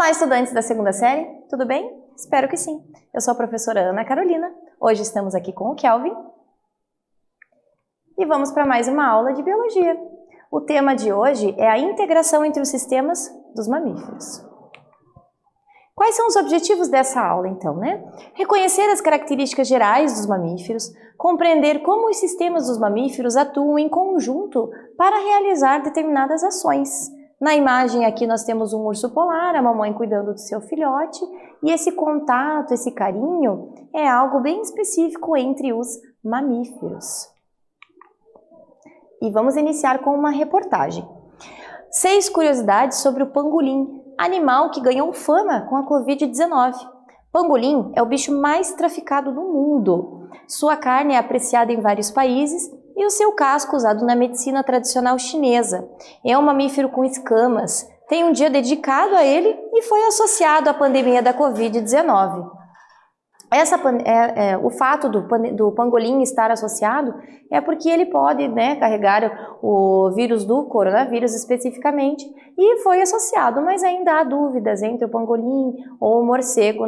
Olá, estudantes da segunda série, tudo bem? Espero que sim. Eu sou a professora Ana Carolina. Hoje estamos aqui com o Kelvin e vamos para mais uma aula de biologia. O tema de hoje é a integração entre os sistemas dos mamíferos. Quais são os objetivos dessa aula, então, né? Reconhecer as características gerais dos mamíferos, compreender como os sistemas dos mamíferos atuam em conjunto para realizar determinadas ações. Na imagem aqui nós temos um urso polar, a mamãe cuidando do seu filhote, e esse contato, esse carinho, é algo bem específico entre os mamíferos. E vamos iniciar com uma reportagem. 6 curiosidades sobre o pangolim, animal que ganhou fama com a Covid-19. Pangolim é o bicho mais traficado do mundo. Sua carne é apreciada em vários países e o seu casco usado na medicina tradicional chinesa. É um mamífero com escamas. Tem um dia dedicado a ele e foi associado à pandemia da Covid-19. O fato do pangolim estar associado é porque ele pode, carregar o vírus do coronavírus especificamente e foi associado, mas ainda há dúvidas entre o pangolim ou o morcego,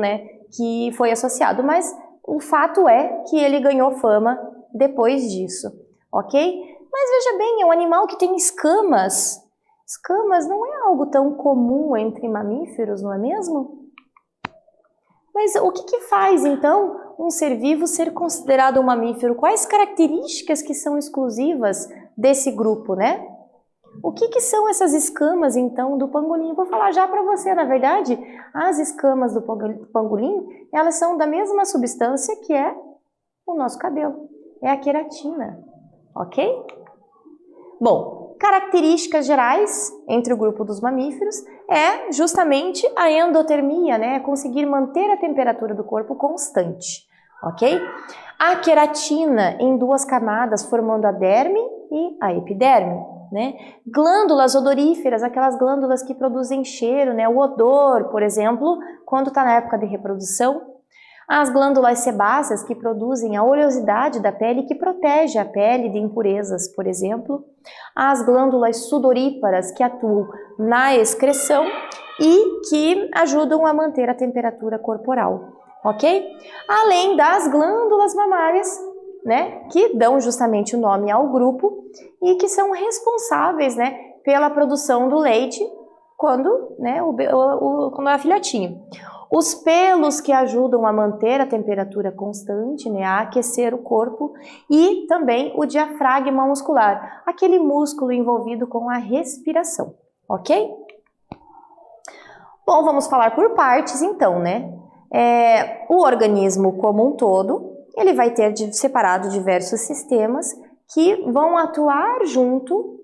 que foi associado, mas o fato é que ele ganhou fama depois disso, ok? Mas veja bem, é um animal que tem escamas. Escamas não é algo tão comum entre mamíferos, não é mesmo? Mas o que faz, então, um ser vivo ser considerado um mamífero? Quais características que são exclusivas desse grupo, né? O que são essas escamas, então, do pangolim? Eu vou falar já para você, na verdade, as escamas do pangolim, elas são da mesma substância que é o nosso cabelo. É a queratina, ok? Bom, características gerais entre o grupo dos mamíferos é justamente a endotermia, conseguir manter a temperatura do corpo constante, ok? A queratina em 2 camadas formando a derme e a epiderme, Glândulas odoríferas, aquelas glândulas que produzem cheiro, o odor, por exemplo, quando está na época de reprodução. As glândulas sebáceas que produzem a oleosidade da pele que protege a pele de impurezas, por exemplo. As glândulas sudoríparas que atuam na excreção e que ajudam a manter a temperatura corporal, ok? Além das glândulas mamárias, que dão justamente o nome ao grupo e que são responsáveis, pela produção do leite quando é filhotinho. Os pelos que ajudam a manter a temperatura constante, a aquecer o corpo, e também o diafragma muscular, aquele músculo envolvido com a respiração, ok? Bom, vamos falar por partes então, o organismo como um todo, ele vai ter separado diversos sistemas que vão atuar junto,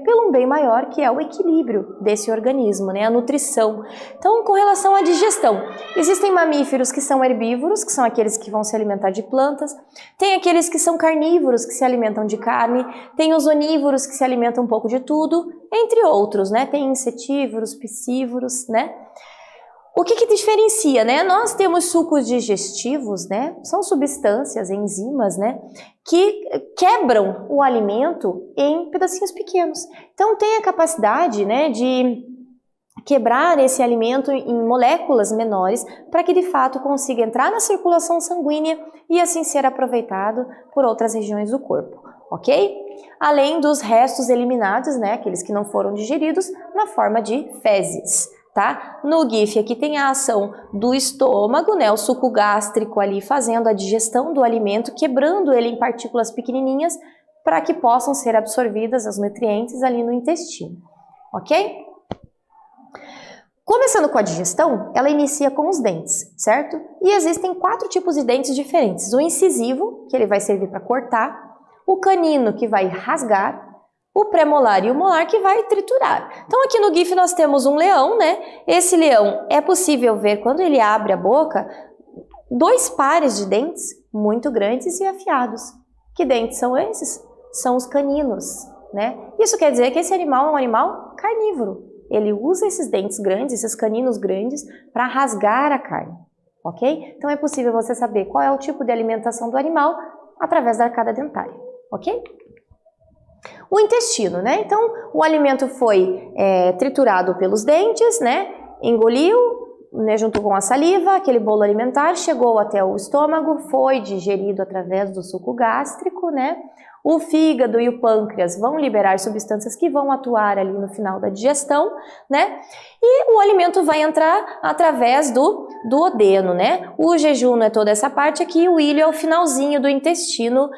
pelo um bem maior, que é o equilíbrio desse organismo, a nutrição. Então, com relação à digestão, existem mamíferos que são herbívoros, que são aqueles que vão se alimentar de plantas, tem aqueles que são carnívoros, que se alimentam de carne, tem os onívoros, que se alimentam um pouco de tudo, entre outros, tem insetívoros, piscívoros, O que diferencia, Nós temos sucos digestivos, São substâncias, enzimas, que quebram o alimento em pedacinhos pequenos. Então, tem a capacidade, de quebrar esse alimento em moléculas menores para que, de fato, consiga entrar na circulação sanguínea e, assim, ser aproveitado por outras regiões do corpo, ok? Além dos restos eliminados, aqueles que não foram digeridos, na forma de fezes. Tá? No GIF aqui tem a ação do estômago, o suco gástrico ali fazendo a digestão do alimento, quebrando ele em partículas pequenininhas para que possam ser absorvidas os nutrientes ali no intestino, ok? Começando com a digestão, ela inicia com os dentes, certo? E existem 4 tipos de dentes diferentes. O incisivo, que ele vai servir para cortar, o canino, que vai rasgar, o premolar e o molar que vai triturar. Então aqui no GIF nós temos um leão, Esse leão é possível ver quando ele abre a boca 2 pares de dentes muito grandes e afiados. Que dentes são esses? São os caninos, Isso quer dizer que esse animal é um animal carnívoro. Ele usa esses dentes grandes, esses caninos grandes, para rasgar a carne, ok? Então é possível você saber qual é o tipo de alimentação do animal através da arcada dentária, ok? O intestino, Então, o alimento foi triturado pelos dentes, engoliu, né, junto com a saliva, aquele bolo alimentar chegou até o estômago, foi digerido através do suco gástrico, né? O fígado e o pâncreas vão liberar substâncias que vão atuar ali no final da digestão, né? E o alimento vai entrar através do duodeno, né? O jejum é toda essa parte aqui, o ilho é o finalzinho do intestino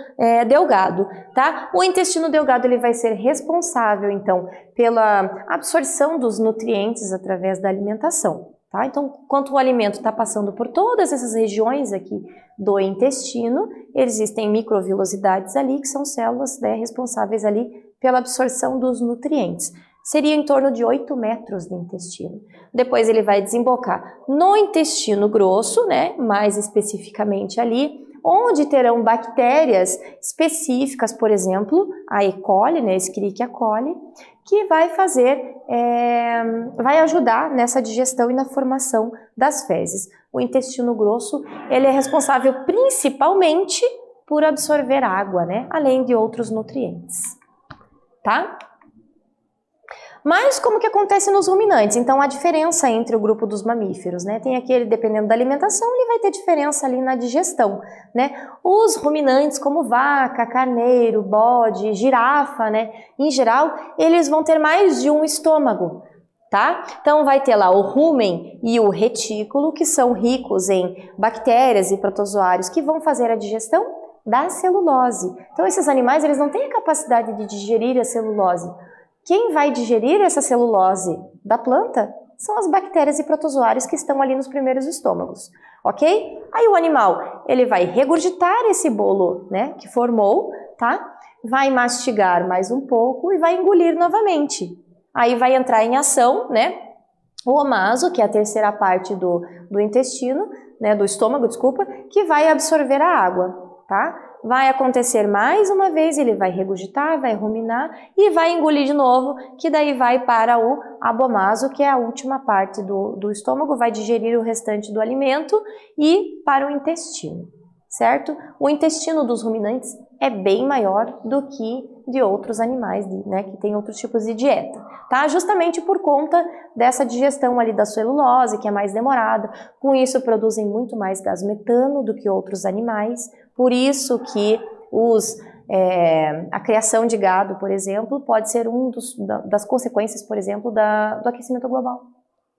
delgado, tá? O intestino delgado ele vai ser responsável, então, pela absorção dos nutrientes através da alimentação. Tá? Então, enquanto o alimento está passando por todas essas regiões aqui do intestino, existem microvilosidades ali, que são células, né, responsáveis ali pela absorção dos nutrientes. Seria em torno de 8 metros de intestino. Depois ele vai desembocar no intestino grosso, né, mais especificamente ali, onde terão bactérias específicas, por exemplo, a E. coli, né, Escherichia coli, que vai ajudar nessa digestão e na formação das fezes. O intestino grosso, ele é responsável principalmente por absorver água, né, além de outros nutrientes, tá? Mas como que acontece nos ruminantes? Então a diferença entre o grupo dos mamíferos, né? Tem aquele, dependendo da alimentação, ele vai ter diferença ali na digestão, né? Os ruminantes como vaca, carneiro, bode, girafa, né? Em geral, eles vão ter mais de um estômago, tá? Então vai ter lá o rumen e o retículo, que são ricos em bactérias e protozoários que vão fazer a digestão da celulose. Então esses animais, eles não têm a capacidade de digerir a celulose. Quem vai digerir essa celulose da planta são as bactérias e protozoários que estão ali nos primeiros estômagos, ok? Aí o animal, ele vai regurgitar esse bolo, né, que formou, tá? Vai mastigar mais um pouco e vai engolir novamente. Aí vai entrar em ação, né, o omaso, que é a terceira parte do intestino, né, do estômago, desculpa, que vai absorver a água, tá? Vai acontecer mais uma vez, ele vai regurgitar, vai ruminar e vai engolir de novo, que daí vai para o abomaso, que é a última parte do estômago, vai digerir o restante do alimento e para o intestino, certo? O intestino dos ruminantes é bem maior do que de outros animais, né, que tem outros tipos de dieta, tá? Justamente por conta dessa digestão ali da celulose, que é mais demorada, com isso produzem muito mais gás metano do que outros animais, por isso que a criação de gado, por exemplo, pode ser das consequências, por exemplo, do aquecimento global,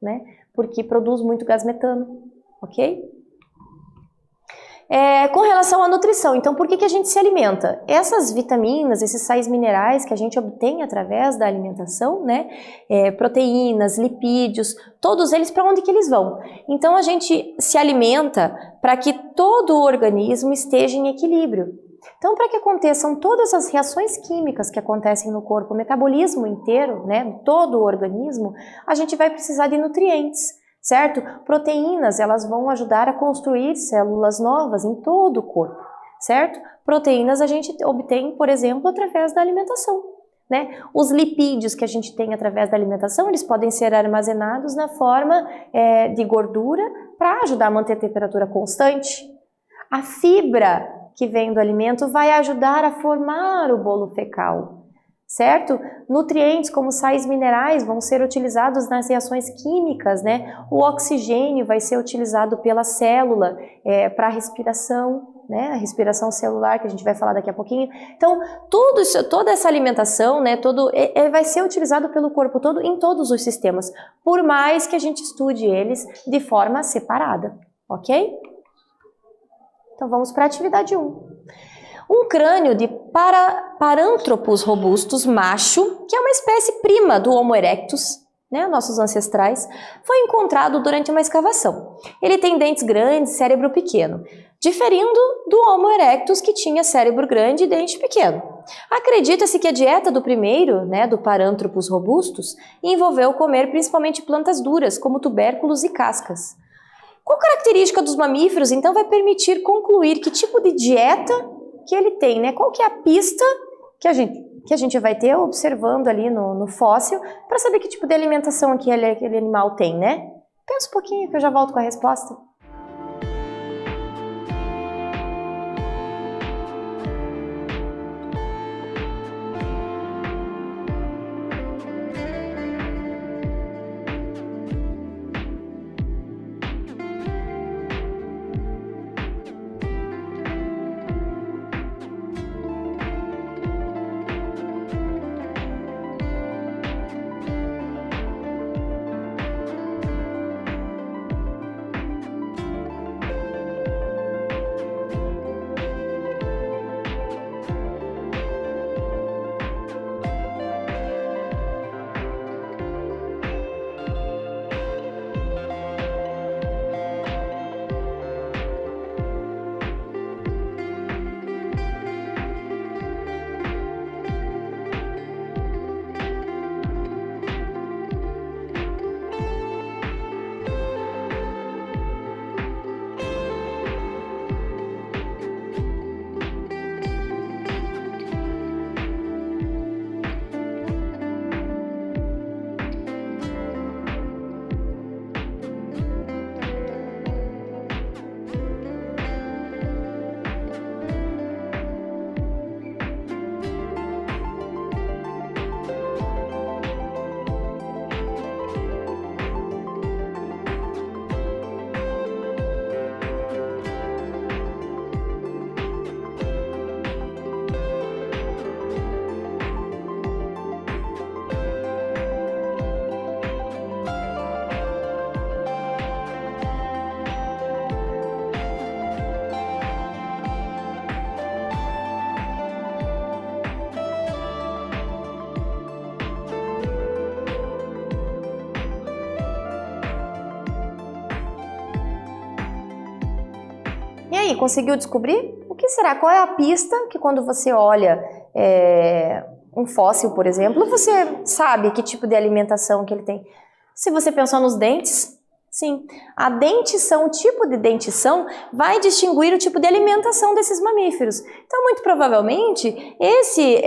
né? Porque produz muito gás metano, ok? Com relação à nutrição, então por que a gente se alimenta? Essas vitaminas, esses sais minerais que a gente obtém através da alimentação, né? Proteínas, lipídios, todos eles, para onde que eles vão? Então a gente se alimenta para que todo o organismo esteja em equilíbrio. Então, para que aconteçam todas as reações químicas que acontecem no corpo, o metabolismo inteiro, né, todo o organismo, a gente vai precisar de nutrientes, certo? Proteínas, elas vão ajudar a construir células novas em todo o corpo, certo? Proteínas a gente obtém, por exemplo, através da alimentação, né? Os lipídios que a gente tem através da alimentação, eles podem ser armazenados na forma de gordura para ajudar a manter a temperatura constante. A fibra que vem do alimento vai ajudar a formar o bolo fecal, certo? Nutrientes como sais minerais vão ser utilizados nas reações químicas, né? O oxigênio vai ser utilizado pela célula para a respiração, né? A respiração celular, que a gente vai falar daqui a pouquinho. Então, tudo isso, toda essa alimentação, né? Vai ser utilizado pelo corpo todo em todos os sistemas, por mais que a gente estude eles de forma separada, ok? Então vamos para a atividade 1. Um crânio de Paranthropus robustus macho, que é uma espécie prima do Homo erectus, né, nossos ancestrais, foi encontrado durante uma escavação. Ele tem dentes grandes, cérebro pequeno, diferindo do Homo erectus, que tinha cérebro grande e dente pequeno. Acredita-se que a dieta do primeiro, né, do Paranthropus robustus, envolveu comer principalmente plantas duras, como tubérculos e cascas. Qual característica dos mamíferos, então, vai permitir concluir que tipo de dieta que ele tem, né? Qual que é a pista que a gente vai ter observando ali no fóssil para saber que tipo de alimentação aquele animal tem, né? Pensa um pouquinho que eu já volto com a resposta. aí, conseguiu descobrir? O que será? Qual é a pista que quando você olha um fóssil, por exemplo, você sabe que tipo de alimentação que ele tem? Se você pensar nos dentes, sim, a dentição, o tipo de dentição vai distinguir o tipo de alimentação desses mamíferos. Então, muito provavelmente, esse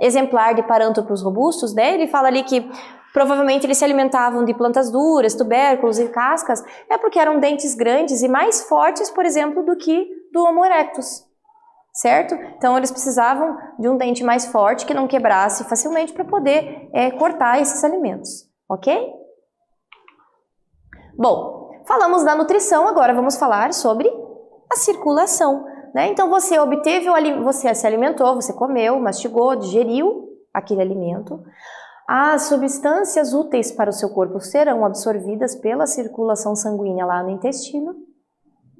exemplar de Paranthropus robustus, né, ele fala ali que provavelmente eles se alimentavam de plantas duras, tubérculos e cascas, é porque eram dentes grandes e mais fortes, por exemplo, do que do Homo erectus, certo? Então eles precisavam de um dente mais forte que não quebrasse facilmente para poder cortar esses alimentos, ok? Bom, falamos da nutrição, agora vamos falar sobre a circulação, né? Então você obteve você se alimentou, você comeu, mastigou, digeriu aquele alimento. As substâncias úteis para o seu corpo serão absorvidas pela circulação sanguínea lá no intestino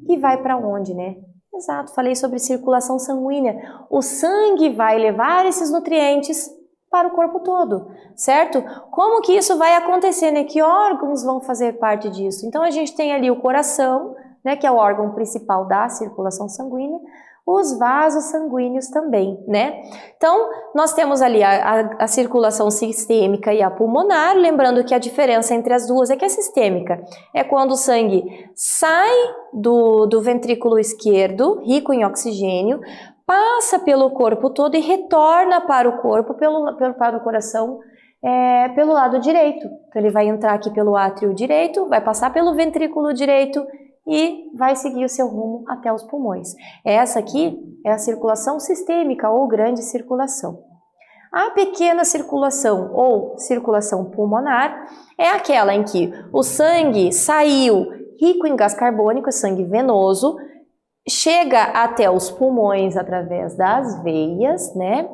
e vai para onde, né? Exato, falei sobre circulação sanguínea. O sangue vai levar esses nutrientes para o corpo todo, certo? Como que isso vai acontecer, né? Que órgãos vão fazer parte disso? Então a gente tem ali o coração, né, que é o órgão principal da circulação sanguínea, os vasos sanguíneos também, né? Então, nós temos ali a circulação sistêmica e a pulmonar, lembrando que a diferença entre as duas é que a sistêmica é quando o sangue sai do ventrículo esquerdo, rico em oxigênio, passa pelo corpo todo e retorna para o corpo, para o coração, pelo lado direito. Então, ele vai entrar aqui pelo átrio direito, vai passar pelo ventrículo direito, e vai seguir o seu rumo até os pulmões. Essa aqui é a circulação sistêmica ou grande circulação. A pequena circulação ou circulação pulmonar é aquela em que o sangue saiu rico em gás carbônico, sangue venoso, chega até os pulmões através das veias, né?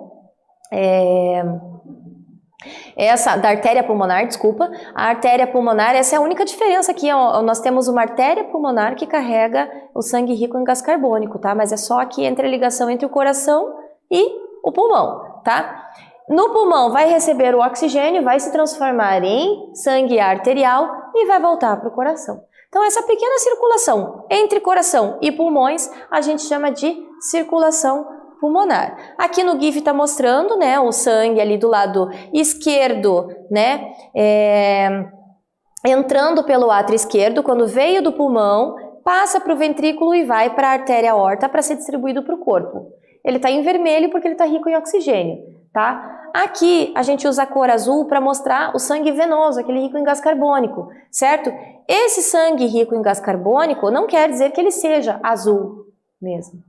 Da artéria pulmonar, desculpa, a artéria pulmonar, essa é a única diferença aqui, nós temos uma artéria pulmonar que carrega o sangue rico em gás carbônico, tá? Mas é só aqui entre a ligação entre o coração e o pulmão, tá? No pulmão vai receber o oxigênio, vai se transformar em sangue arterial e vai voltar para o coração. Então essa pequena circulação entre coração e pulmões a gente chama de circulação pulmonar. Aqui no GIF está mostrando, né, o sangue ali do lado esquerdo, né, entrando pelo átrio esquerdo, quando veio do pulmão, passa para o ventrículo e vai para a artéria aorta para ser distribuído para o corpo. Ele está em vermelho porque ele está rico em oxigênio, tá? Aqui a gente usa a cor azul para mostrar o sangue venoso, aquele rico em gás carbônico, certo? Esse sangue rico em gás carbônico não quer dizer que ele seja azul mesmo.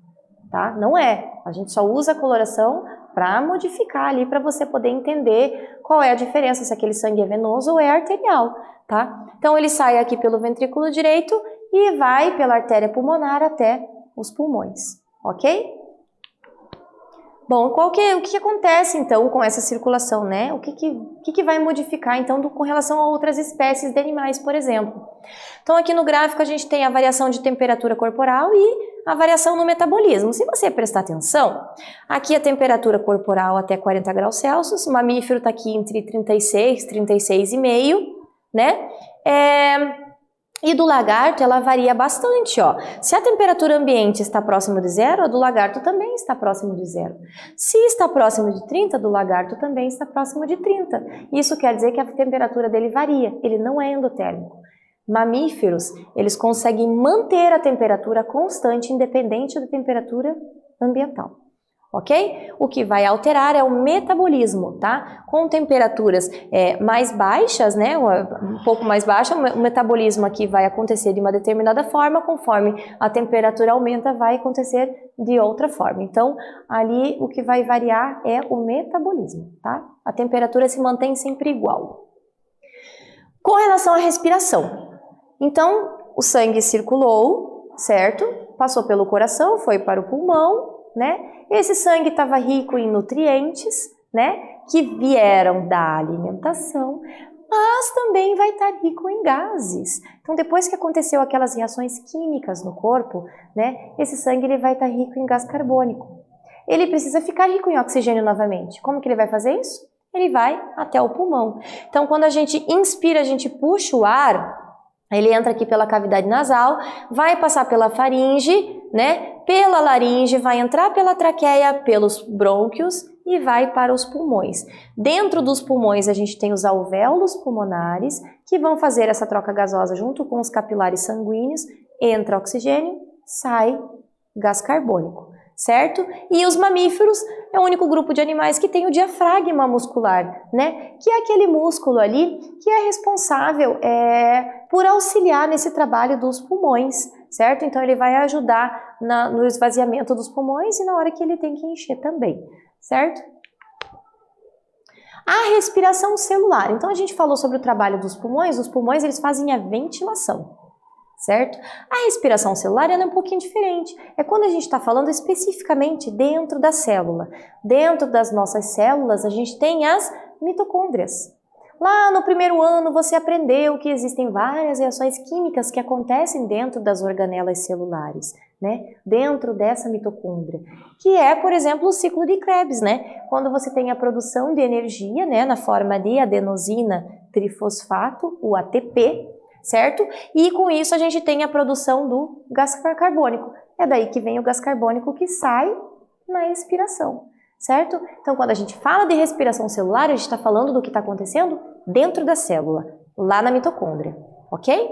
Tá? Não é. A gente só usa a coloração para modificar ali, para você poder entender qual é a diferença, se aquele sangue é venoso ou é arterial, tá? Então ele sai aqui pelo ventrículo direito e vai pela artéria pulmonar até os pulmões, ok? Bom, o que acontece então com essa circulação, né? O que vai modificar então com relação a outras espécies de animais, por exemplo? Então aqui no gráfico a gente tem a variação de temperatura corporal e a variação no metabolismo. Se você prestar atenção, aqui a temperatura corporal até 40 graus Celsius, o mamífero está aqui entre 36 e 36,5, né? E do lagarto ela varia bastante, ó. Se a temperatura ambiente está próximo de zero, a do lagarto também está próximo de zero. Se está próximo de 30, do lagarto também está próximo de 30. Isso quer dizer que a temperatura dele varia, ele não é endotérmico. Mamíferos, eles conseguem manter a temperatura constante, independente da temperatura ambiental, ok? O que vai alterar é o metabolismo, tá? Com temperaturas mais baixas, né, um pouco mais baixa, o metabolismo aqui vai acontecer de uma determinada forma, conforme a temperatura aumenta, vai acontecer de outra forma. Então, ali o que vai variar é o metabolismo, tá? A temperatura se mantém sempre igual. Com relação à respiração, então, o sangue circulou, certo? Passou pelo coração, foi para o pulmão, né? Esse sangue estava rico em nutrientes, né? Que vieram da alimentação, mas também vai estar rico em gases. Então, depois que aconteceu aquelas reações químicas no corpo, né? Esse sangue ele vai estar rico em gás carbônico. Ele precisa ficar rico em oxigênio novamente. Como que ele vai fazer isso? Ele vai até o pulmão. Então, quando a gente inspira, a gente puxa o ar, Ele entra aqui pela cavidade nasal, vai passar pela faringe, né? Pela laringe, vai entrar pela traqueia, pelos brônquios e vai para os pulmões. Dentro dos pulmões a gente tem os alvéolos pulmonares, que vão fazer essa troca gasosa junto com os capilares sanguíneos, entra oxigênio, sai gás carbônico, certo? E os mamíferos é o único grupo de animais que tem o diafragma muscular, né? Que é aquele músculo ali que é responsável por auxiliar nesse trabalho dos pulmões, certo? Então ele vai ajudar no esvaziamento dos pulmões e na hora que ele tem que encher também, certo? A respiração celular. Então a gente falou sobre o trabalho dos pulmões. Os pulmões eles fazem a ventilação, certo? A respiração celular ela é um pouquinho diferente. É quando a gente está falando especificamente dentro da célula. Dentro das nossas células a gente tem as mitocôndrias. Lá no primeiro ano você aprendeu que existem várias reações químicas que acontecem dentro das organelas celulares, né? Dentro dessa mitocôndria, que é, por exemplo, o ciclo de Krebs, né? Quando você tem a produção de energia, né, na forma de adenosina trifosfato, o ATP, certo? E com isso a gente tem a produção do gás carbônico. É daí que vem o gás carbônico que sai na expiração, certo? Então, quando a gente fala de respiração celular, a gente está falando do que está acontecendo dentro da célula, lá na mitocôndria, ok?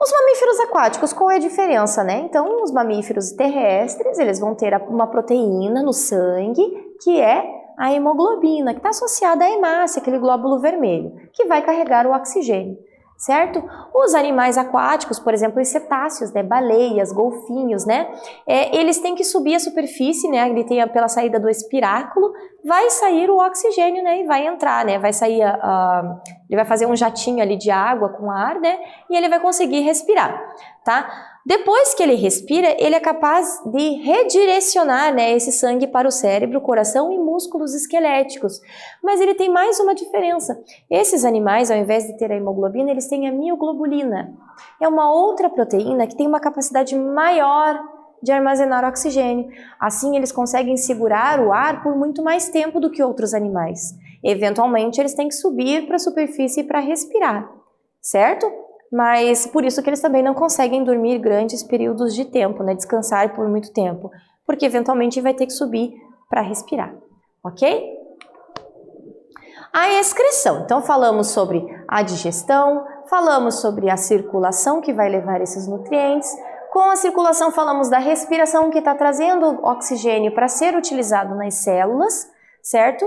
Os mamíferos aquáticos, qual é a diferença, né? Então, os mamíferos terrestres, eles vão ter uma proteína no sangue, que é a hemoglobina, que está associada à hemácia, aquele glóbulo vermelho, que vai carregar o oxigênio, certo? Os animais aquáticos, por exemplo, os cetáceos, né, baleias, golfinhos, né, eles têm que subir a superfície, né, ele tem pela saída do espiráculo, vai sair o oxigênio, né, e vai entrar, né, vai sair, ele vai fazer um jatinho ali de água com ar, né, e ele vai conseguir respirar, tá? Depois que ele respira, ele é capaz de redirecionar, né, esse sangue para o cérebro, coração e músculos esqueléticos. Mas ele tem mais uma diferença. Esses animais, ao invés de ter a hemoglobina, eles têm a mioglobulina. É uma outra proteína que tem uma capacidade maior de armazenar oxigênio. Assim, eles conseguem segurar o ar por muito mais tempo do que outros animais. Eventualmente, eles têm que subir para a superfície para respirar, certo? Mas por isso que eles também não conseguem dormir grandes períodos de tempo, né? Descansar por muito tempo, porque eventualmente vai ter que subir para respirar, ok? A excreção. Então falamos sobre a digestão, falamos sobre a circulação que vai levar esses nutrientes. Com a circulação falamos da respiração que está trazendo oxigênio para ser utilizado nas células, certo?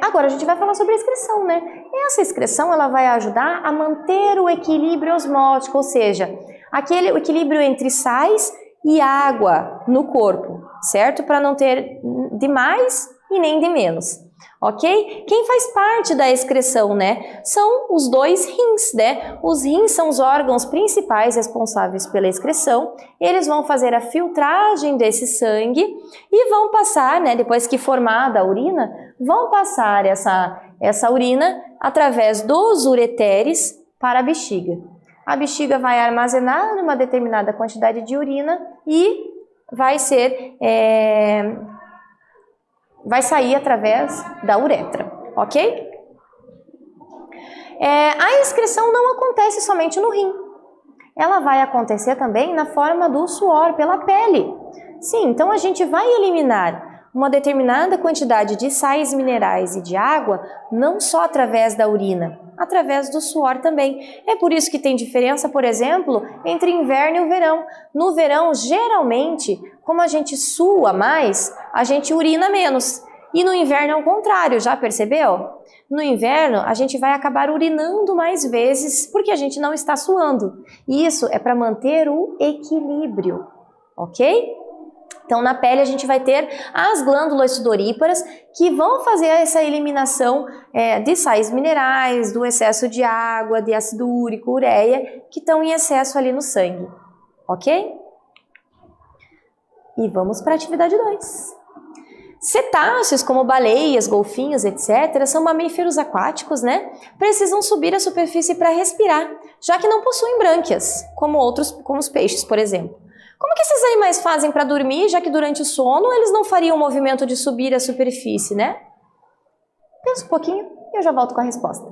Agora a gente vai falar sobre a excreção, né? Essa excreção ela vai ajudar a manter o equilíbrio osmótico, ou seja, o equilíbrio entre sais e água no corpo, certo? Para não ter de mais e nem de menos, ok? Quem faz parte da excreção, né? São os dois rins, né? Os rins são os órgãos principais responsáveis pela excreção. Eles vão fazer a filtragem desse sangue e vão passar, né? Depois que formada a urina, vão passar essa urina através dos ureteres para a bexiga. A bexiga vai armazenar uma determinada quantidade de urina e vai sair através da uretra, ok? A excreção não acontece somente no rim. Ela vai acontecer também na forma do suor, pela pele. Sim, então a gente vai eliminar uma determinada quantidade de sais minerais e de água, não só através da urina, através do suor também. É por isso que tem diferença, por exemplo, entre inverno e o verão. No verão, geralmente, como a gente sua mais, a gente urina menos. E no inverno é o contrário, já percebeu? No inverno, a gente vai acabar urinando mais vezes porque a gente não está suando. E isso é para manter o equilíbrio, ok? Então, na pele a gente vai ter as glândulas sudoríparas que vão fazer essa eliminação de sais minerais, do excesso de água, de ácido úrico, ureia, que estão em excesso ali no sangue, ok? E vamos para a atividade 2. Cetáceos, como baleias, golfinhos, etc., são mamíferos aquáticos, né? Precisam subir à superfície para respirar, já que não possuem brânquias, como os peixes, por exemplo. Como que esses animais fazem para dormir, já que durante o sono eles não fariam o movimento de subir à superfície, né? Pensa um pouquinho e eu já volto com a resposta.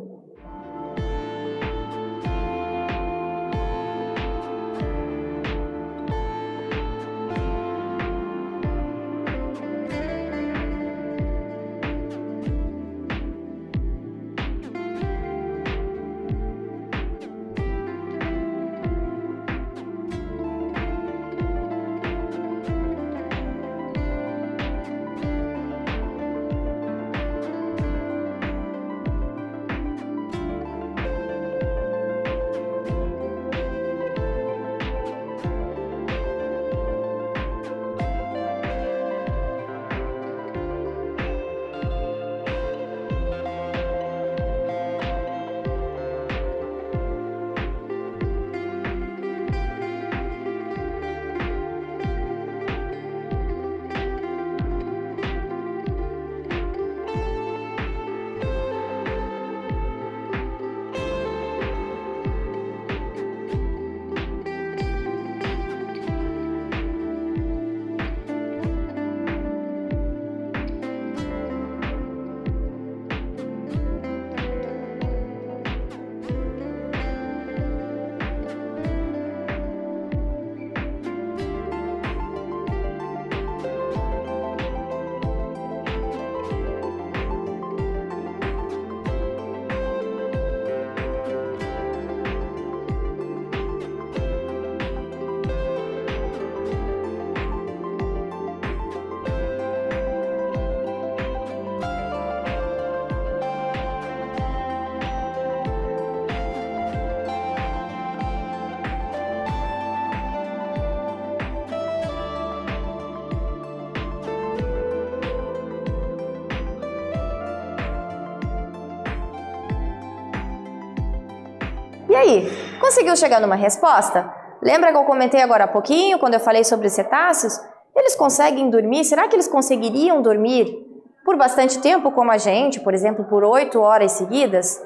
aí, conseguiu chegar numa resposta? Lembra que eu comentei agora há pouquinho, quando eu falei sobre cetáceos? Eles conseguem dormir? Será que eles conseguiriam dormir por bastante tempo como a gente, por exemplo, por 8 horas seguidas?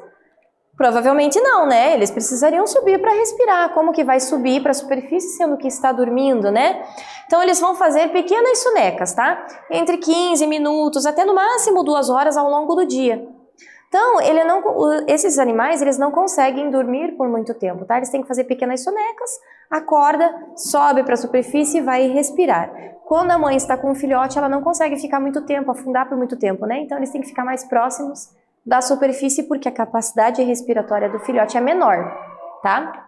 Provavelmente não, né? Eles precisariam subir para respirar. Como que vai subir para a superfície sendo que está dormindo, né? Então eles vão fazer pequenas sonecas, tá? Entre 15 minutos até no máximo 2 horas ao longo do dia. Então, esses animais, eles não conseguem dormir por muito tempo, tá? Eles têm que fazer pequenas sonecas, acorda, sobe para a superfície e vai respirar. Quando a mãe está com o filhote, ela não consegue ficar muito tempo, afundar por muito tempo, né? Então, eles têm que ficar mais próximos da superfície porque a capacidade respiratória do filhote é menor, tá?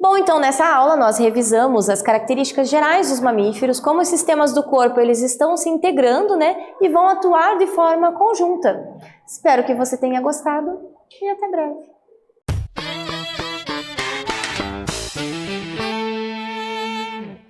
Bom, então nessa aula nós revisamos as características gerais dos mamíferos, como os sistemas do corpo eles estão se integrando, né, e vão atuar de forma conjunta. Espero que você tenha gostado e até breve.